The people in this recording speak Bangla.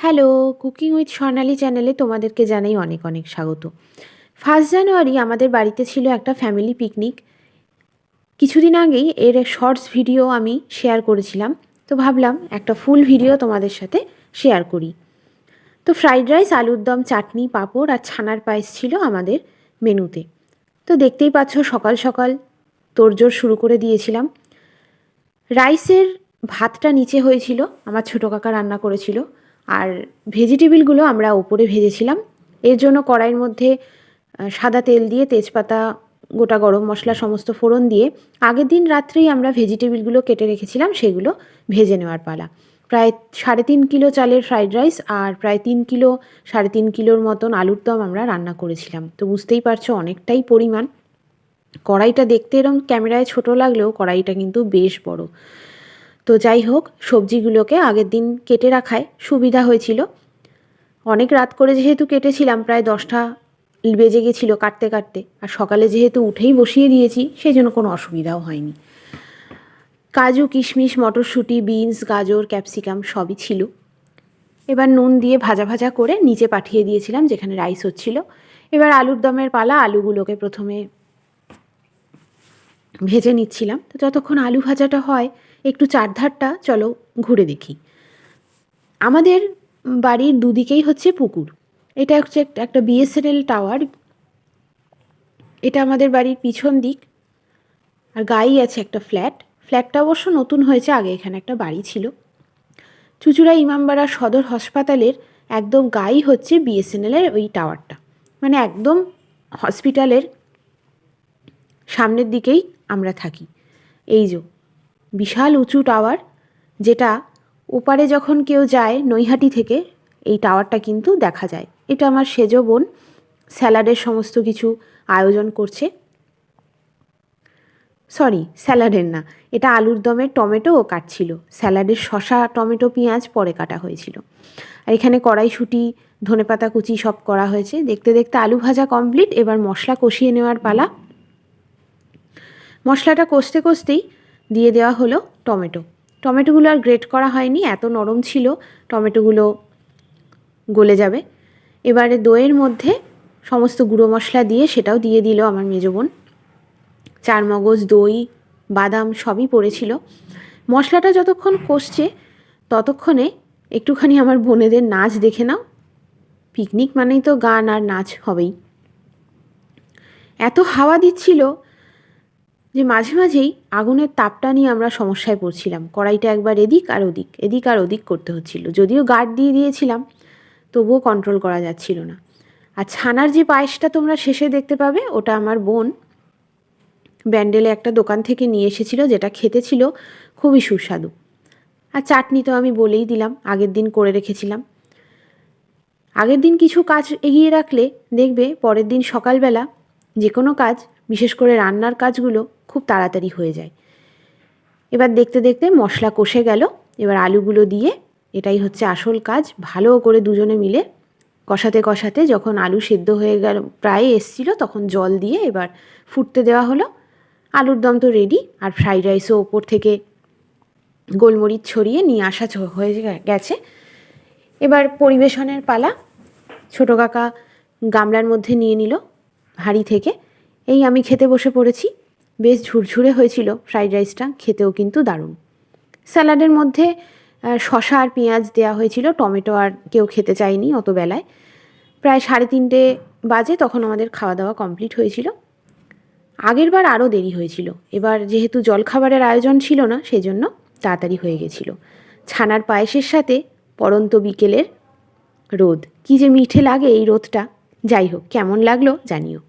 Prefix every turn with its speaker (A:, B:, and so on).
A: হ্যালো, কুকিং উইথ স্বর্ণালী চ্যানেলে তোমাদেরকে জানাই অনেক অনেক স্বাগত। 1 জানুয়ারি আমাদের বাড়িতে ছিল একটা ফ্যামিলি পিকনিক। কিছুদিন আগেই এর শর্টস ভিডিও আমি শেয়ার করেছিলাম, তো ভাবলাম একটা ফুল ভিডিও তোমাদের সাথে শেয়ার করি। তো ফ্রাইড রাইস, আলুর দম, চাটনি, পাঁপড় আর ছানার পায়েস ছিল আমাদের মেনুতে। তো দেখতেই পাচ্ছ সকাল সকাল তোড়জোড় শুরু করে দিয়েছিলাম। রাইসের ভাতটা নিচে হয়েছিল, আমার ছোটো কাকা রান্না করেছিল, আর ভেজিটেবিলগুলো আমরা ওপরে ভেজেছিলাম। এর জন্য কড়াইয়ের মধ্যে সাদা তেল দিয়ে তেজপাতা, গোটা গরম মশলা সমস্ত ফোড়ন দিয়ে আগের দিন রাত্রেই আমরা ভেজিটেবিলগুলো কেটে রেখেছিলাম, সেগুলো ভেজে নেওয়ার পালা। প্রায় 3.5 কিলো চালের ফ্রাইড রাইস আর প্রায় 3 কিলো 3.5 কিলোর মতন আলুর দম আমরা রান্না করেছিলাম। তো বুঝতেই পারছো অনেকটাই পরিমাণ। কড়াইটা দেখতে এরকম ক্যামেরায় ছোট লাগলেও কড়াইটা কিন্তু বেশ বড়। তো যাই হোক, সবজিগুলোকে আগের দিন কেটে রাখায় সুবিধা হয়েছিল। অনেক রাত করে যেহেতু কেটেছিলাম, প্রায় 10টা বেজে গেছিলো কাটতে কাটতে, আর সকালে যেহেতু উঠেই বসিয়ে দিয়েছি সেই জন্য কোনো অসুবিধাও হয়নি। কাজু, কিশমিশ, মটরশুঁটি, বিনস, গাজর, ক্যাপসিকাম সবই ছিল। এবার নুন দিয়ে ভাজা ভাজা করে নিচে পাঠিয়ে দিয়েছিলাম যেখানে রাইস হচ্ছিল। এবার আলুর দমের পালা। আলুগুলোকে প্রথমে ভেজে নিচ্ছিলাম। তো যতক্ষণ আলু ভাজাটা হয় একটু চারধারটা চলো ঘুরে দেখি। আমাদের বাড়ির দুদিকেই হচ্ছে পুকুর। এটা হচ্ছে একটা বিএসএনএল টাওয়ার। এটা আমাদের বাড়ির পিছন দিক, আর গায়েই আছে একটা ফ্ল্যাট। ফ্ল্যাটটা অবশ্য নতুন হয়েছে, আগে এখানে একটা বাড়ি ছিল। চুঁচুড়া ইমামবাড়া সদর হাসপাতালের একদম গায়েই হচ্ছে বিএসএনএলের ওই টাওয়ারটা, মানে একদম হসপিটালের সামনের দিকেই আমরা থাকি। এই যে বিশাল উঁচু টাওয়ার, যেটা ওপারে যখন কেউ যায় নৈহাটি থেকে এই টাওয়ারটা কিন্তু দেখা যায়। এটা আমার সেজ বোন স্যালাডের সমস্ত কিছু আয়োজন করছে। সরি, স্যালাডের না, এটা আলুর দমের টমেটোও কাটছিল। স্যালাডের শসা, টমেটো, পেঁয়াজ পরে কাটা হয়েছিল। আর এখানে কড়াইশুঁটি, ধনেপাতা কুচি সব করা হয়েছে। দেখতে দেখতে আলু ভাজা কমপ্লিট। এবার মশলা কষিয়ে নেওয়ার পালা। মশলাটা কষতে কষতেই দিয়ে দেওয়া হলো টমেটো। টমেটোগুলো আর গ্রেট করা হয়নি, এত নরম ছিল, টমেটোগুলো গলে যাবে। এবারে দইয়ের মধ্যে সমস্ত গুঁড়ো মশলা দিয়ে সেটাও দিয়ে দিল আমার মেজ বোন। চারমগজ, দই, বাদাম সবই পড়েছিল। মশলাটা যতক্ষণ কষছে ততক্ষণে একটুখানি আমার বোনেদের নাচ দেখে নাও। পিকনিক মানেই তো গান আর নাচ হবেই। এত হাওয়া দিচ্ছিল যে মাঝে মাঝেই আগুনের তাপটা নিয়ে আমরা সমস্যায় পড়ছিলাম। কড়াইটা একবার এদিক আর ওদিক, এদিক আর ওদিক করতে হচ্ছিল। যদিও গার্ড দিয়ে দিয়েছিলাম, তবুও কন্ট্রোল করা যাচ্ছিল না। আর ছানার যে পায়েসটা তোমরা শেষে দেখতে পাবে, ওটা আমার বোন ব্যান্ডেলে একটা দোকান থেকে নিয়ে এসেছিলো, যেটা খেতে ছিল খুবই সুস্বাদু। আর চাটনি তো আমি বলেই দিলাম, আগের দিন করে রেখেছিলাম। আগের দিন কিছু কাজ এগিয়ে রাখলে দেখবে পরের দিন সকালবেলা যে কোনো কাজ, বিশেষ করে রান্নার কাজগুলো খুব তাড়াতাড়ি হয়ে যায়। এবার দেখতে দেখতে মশলা কষে গেল। এবার আলুগুলো দিয়ে, এটাই হচ্ছে আসল কাজ, ভালো করে দুজনে মিলে কষাতে কষাতে যখন আলু সেদ্ধ হয়ে গেল, প্রায় এসছিল, তখন জল দিয়ে এবার ফুটতে দেওয়া হলো। আলুর দম তো রেডি, আর ফ্রাইড রাইসও ওপর থেকে গোলমরিচ ছড়িয়ে নিয়ে আসা হয়ে গেছে। এবার পরিবেশনের পালা। ছোটো কাকা গামলার মধ্যে নিয়ে নিল হাঁড়ি থেকে। এই আমি খেতে বসে পড়েছি। বেশ ঝুরঝুরে হয়েছিল ফ্রাইড রাইসটা, খেতেও কিন্তু দারুণ। স্যালাডের মধ্যে শসা আর পেঁয়াজ দেওয়া হয়েছিল, টমেটো আর কেউ খেতে চায়নি অত বেলায়। প্রায় 3:30 বাজে তখন আমাদের খাওয়া দাওয়া কমপ্লিট হয়েছিল। আগের বার আরও দেরি হয়েছিল, এবার যেহেতু জলখাবারের আয়োজন ছিল না সেই জন্য তাড়াতাড়ি হয়ে গেছিল। ছানার পায়েসের সাথে পড়ন্ত বিকেলের রোদ, কী যে মিঠে লাগে এই রোদটা। যাই হোক, কেমন লাগলো জানিও।